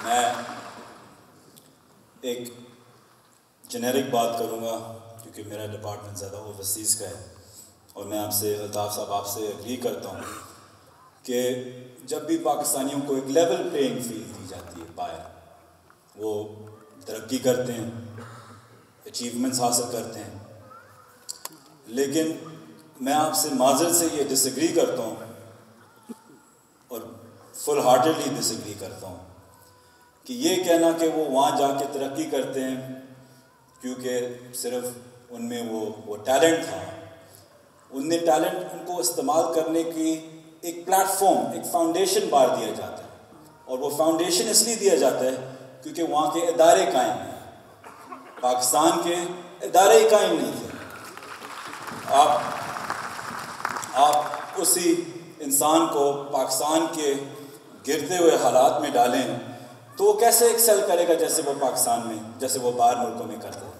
میں ایک جنیرک بات کروں گا کیونکہ میرا ڈپارٹمنٹ زیادہ اوورسیز کا ہے، اور میں آپ سے الطاف صاحب آپ سے اگری کرتا ہوں کہ جب بھی پاکستانیوں کو ایک لیول پلینگ فیلڈ دی جاتی ہے باہر، وہ ترقی کرتے ہیں، اچیومنٹس حاصل کرتے ہیں، لیکن میں آپ سے معذرت سے یہ ڈس ایگری کرتا ہوں اور فل ہارٹیڈلی ڈس ایگری کرتا ہوں کہ یہ کہنا کہ وہ وہاں جا کے ترقی کرتے ہیں کیونکہ صرف ان میں وہ ٹیلنٹ تھا، ان نے ٹیلنٹ ان کو استعمال کرنے کی ایک پلیٹ فارم، ایک فاؤنڈیشن بار دیا جاتا ہے، اور وہ فاؤنڈیشن اس لیے دیا جاتا ہے کیونکہ وہاں کے ادارے قائم ہیں۔ پاکستان کے ادارے ہی قائم نہیں تھے۔ آپ اسی انسان کو پاکستان کے گرتے ہوئے حالات میں ڈالیں تو وہ کیسے ایکسل کرے گا جیسے وہ پاکستان میں، جیسے وہ باہر ملکوں میں کرتے ہیں۔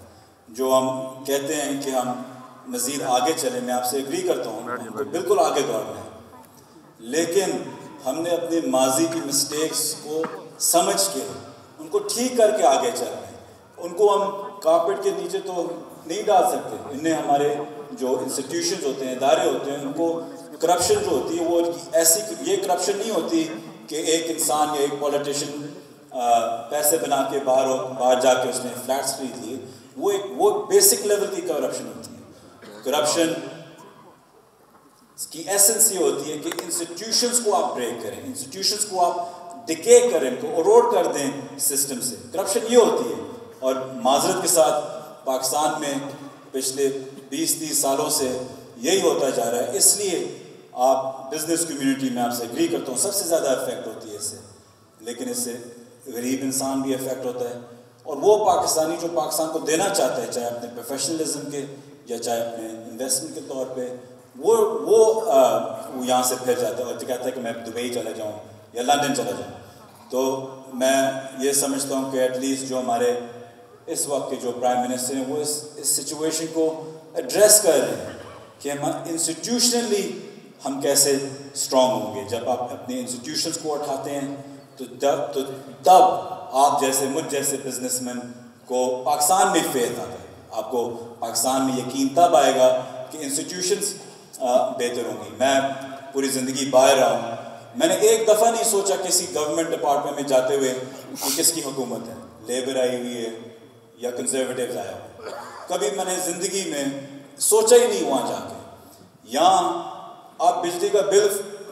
جو ہم کہتے ہیں کہ ہم مزید آگے چلیں، میں آپ سے اگری کرتا ہوں، ہم کو بالکل آگے دوڑنا ہے، لیکن ہم نے اپنے ماضی کی مسٹیکس کو سمجھ کے ان کو ٹھیک کر کے آگے چلنا ہے۔ ان کو ہم کارپیٹ کے نیچے تو نہیں ڈال سکتے، انہیں ہمارے جو انسٹیٹیوشنز ہوتے ہیں، ادارے ہوتے ہیں، ان کو کرپشن جو ہوتی ہے وہ ایسی، یہ کرپشن نہیں ہوتی کہ ایک انسان یا ایک پولیٹیشین پیسے بنا کے باہر جا کے اس نے فلیٹس خرید لیے، وہ بیسک لیول کی کرپشن ہوتی ہے۔ کرپشن کی ایسنس یہ ہوتی ہے کہ انسٹیٹیوشنز کو آپ بریک کریں، انسٹیٹیوشنز کو آپ ڈکے کریں، کو اروڈ کر دیں سسٹم سے، کرپشن یہ ہوتی ہے۔ اور معذرت کے ساتھ پاکستان میں پچھلے 20-30 سالوں سے یہی ہوتا جا رہا ہے، اس لیے آپ بزنس کمیونٹی میں آپ سے اگری کرتا ہوں سب سے زیادہ افیکٹ ہوتی ہے اس سے، لیکن اس سے غریب انسان بھی افیکٹ ہوتا ہے، اور وہ پاکستانی جو پاکستان کو دینا چاہتا ہے، چاہے اپنے پروفیشنلزم کے یا چاہے اپنے انویسٹمنٹ کے طور پہ، وہ یہاں سے پھر جاتا ہے اور کہتا ہے کہ میں دبئی چلا جاؤں یا لندن چلا جاؤں۔ تو میں یہ سمجھتا ہوں کہ ایٹ لیسٹ جو ہمارے اس وقت کے جو پرائم منسٹر ہیں وہ اس سچویشن کو ایڈریس کر رہے ہیں کہ ہم انسٹیٹیوشنلی ہم کیسے اسٹرانگ ہوں گے۔ جب آپ اپنے انسٹیٹیوشنس کو اٹھاتے ہیں تو تب آپ جیسے مجھ جیسے بزنس مین کو پاکستان میں فیتھ آتا ہے، آپ کو پاکستان میں یقین تب آئے گا کہ انسٹیٹیوشنس بہتر ہوں گی۔ میں پوری زندگی باہر رہا ہوں، میں نے ایک دفعہ نہیں سوچا کسی گورنمنٹ ڈپارٹمنٹ میں جاتے ہوئے کہ کس کی حکومت ہے، لیبر آئی ہوئی ہے یا کنزرویٹیوز آیا ہوا، کبھی میں نے زندگی میں سوچا ہی نہیں وہاں جا کے۔ یہاں آپ بجلی کا بل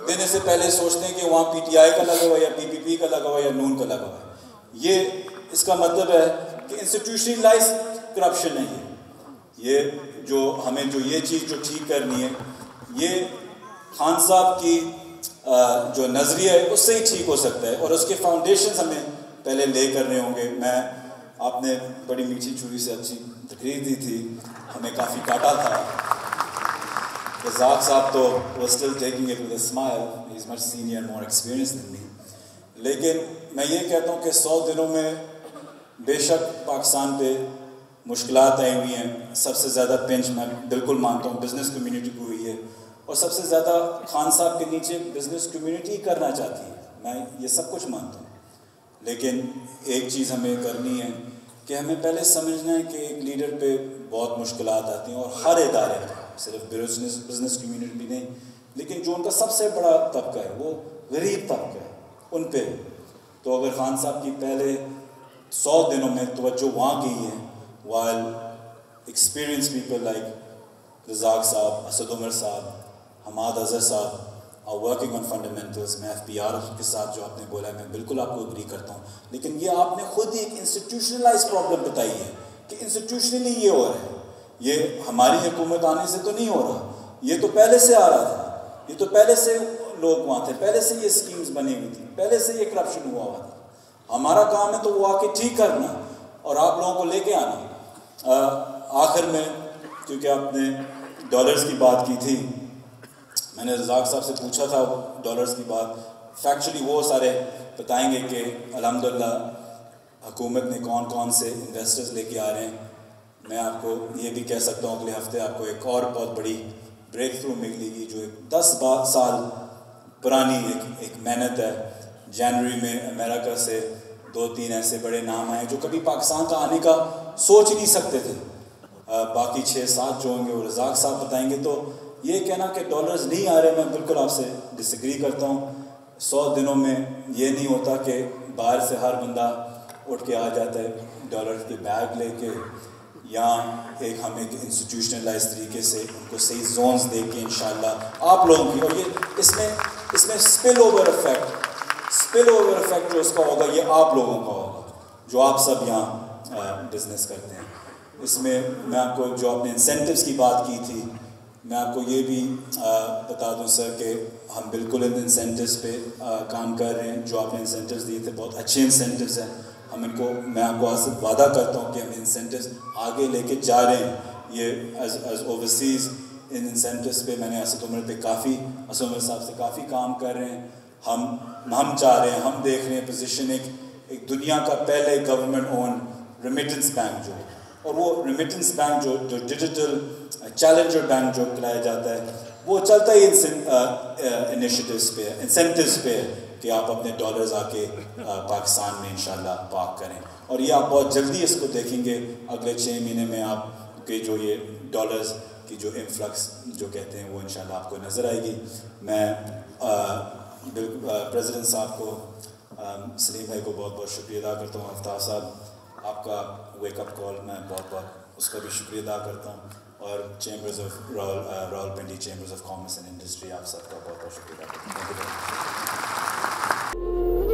دینے سے پہلے سوچتے ہیں کہ وہاں پی ٹی آئی کا لگا ہوا یا پی پی پی کا لگا ہوا یا نون کا لگا ہوا ہے۔ یہ اس کا مطلب ہے کہ انسٹیٹیوشنلائز کرپشن نہیں ہے۔ یہ جو ہمیں جو یہ چیز جو ٹھیک کرنی ہے، یہ خان صاحب کی جو نظریہ ہے اس سے ہی ٹھیک ہو سکتا ہے، اور اس کے فاؤنڈیشنز ہمیں پہلے لے کرنے ہوں گے۔ آپ نے بڑی میٹھی چھری سے اچھی تقریر دی تھی، ہمیں کافی کاٹا تھا۔ رزاق صاحب تو وہ still taking it with a smile, he is much senior more experience than me, لیکن میں یہ کہتا ہوں کہ 100 دنوں میں بے شک پاکستان پہ مشکلات آئی ہوئی ہیں۔ سب سے زیادہ پنچ میں بالکل مانتا ہوں بزنس کمیونٹی کو ہوئی ہے، اور سب سے زیادہ خان صاحب کے نیچے بزنس کمیونٹی کرنا چاہتی ہے، میں یہ سب کچھ مانتا ہوں، لیکن ایک چیز ہمیں کرنی ہے کہ ہمیں پہلے سمجھنا ہے کہ ایک لیڈر پہ بہت مشکلات آتی ہیں، اور ہر ادارے پہ، صرف بزنس کمیونٹی بھی نہیں، لیکن جو ان کا سب سے بڑا طبقہ ہے وہ غریب طبقہ ہے، ان پہ۔ تو اگر خان صاحب کی پہلے 100 دنوں میں توجہ وہاں کی ہے، while experienced people like رزاق صاحب، اسد عمر صاحب، حماد اظہر صاحب are working on fundamentals، میں ایف پی آر کے ساتھ جو آپ نے بولا ہے میں بالکل آپ کو اگری کرتا ہوں، لیکن یہ آپ نے خود ہی ایک انسٹیٹیوشنلائز پرابلم بتائی ہے کہ انسٹیٹیوشنلی یہ ہو رہا ہے، یہ ہماری حکومت آنے سے تو نہیں ہو رہا، یہ تو پہلے سے آ رہا تھا، یہ تو پہلے سے لوگ وہاں تھے، پہلے سے یہ اسکیمز بنی ہوئی تھی، پہلے سے یہ کرپشن ہوا ہوا تھا۔ ہمارا کام ہے تو وہ آ کے ٹھیک کرنا اور آپ لوگوں کو لے کے آنا۔ آخر میں کیونکہ آپ نے ڈالرز کی بات کی تھی، میں نے رزاق صاحب سے پوچھا تھا ڈالرز کی بات، فیکچولی وہ سارے بتائیں گے کہ الحمدللہ حکومت نے کون کون سے انویسٹرز لے کے آ رہے ہیں۔ میں آپ کو یہ بھی کہہ سکتا ہوں اگلے ہفتے آپ کو ایک اور بہت بڑی بریک تھرو ملے گی، جو ایک 10 سال پرانی ایک محنت ہے۔ جنوری میں امریکہ سے 2-3 ایسے بڑے نام آئے جو کبھی پاکستان کا آنے کا سوچ ہی نہیں سکتے تھے. باقی 6-7 جو ہوں گے وہ رزاق صاحب بتائیں گے. تو یہ کہنا کہ ڈالرز نہیں آ رہے, میں بالکل آپ سے ڈس ایگری کرتا ہوں. 100 دنوں میں یہ نہیں ہوتا کہ باہر سے ہر بندہ اٹھ کے آ جاتا ہے ڈالر کے بیگ لے کے, یا ہم ایک انسٹیٹیوشنلائز طریقے سے ان کو صحیح زونز دے کے انشاءاللہ آپ لوگوں کی, اور یہ اس میں اسپل اوور افیکٹ جو اس کا ہوگا یہ آپ لوگوں کا ہوگا جو آپ سب یہاں بزنس کرتے ہیں. اس میں آپ کو جو آپ نے انسینٹیوز کی بات کی تھی, میں آپ کو یہ بھی بتا دوں سر کہ ہم بالکل ان انسینٹیوز پہ کام کر رہے ہیں. جو آپ نے انسینٹیوز دیے تھے بہت اچھے انسینٹیوز ہیں. ہم ان کو, میں آپ کو آج سے وعدہ کرتا ہوں کہ ہم انسینٹیوز آگے لے کے جا رہے ہیں. یہ ایز اوورسیز ان انسینٹیوز پہ میں نے اسد عمر پہ کافی, اسد عمر صاحب سے کافی کام کر رہے ہیں. ہم چاہ رہے ہیں, ہم دیکھ رہے ہیں پوزیشن ایک دنیا کا پہلے گورنمنٹ اون ریمیٹنس بینک جو, اور وہ ریمیٹنس بینک جو ڈیجیٹل چیلنجر بینک جو کرایا جاتا ہے وہ چلتا ہی انیشیٹیوز پہ, انسینٹیوز پہ کہ آپ اپنے ڈالرز آ کے پاکستان میں انشاءاللہ پارک کریں. اور یہ آپ بہت جلدی اس کو دیکھیں گے اگلے 6 مہینے میں آپ کے جو یہ ڈالرز کی جو انفلکس جو کہتے ہیں وہ انشاءاللہ آپ کو نظر آئے گی. میں پریزیڈنٹ صاحب کو, سلیم بھائی کو بہت بہت شکریہ ادا کرتا ہوں. آفتاب صاحب آپ کا ویک اپ کال میں بہت اس کا بھی شکریہ ادا کرتا ہوں. اور chambers of Rawalpindi chambers of commerce and industry آپ سب کا بہت بہت شکریہ ادا کرتا ہوں.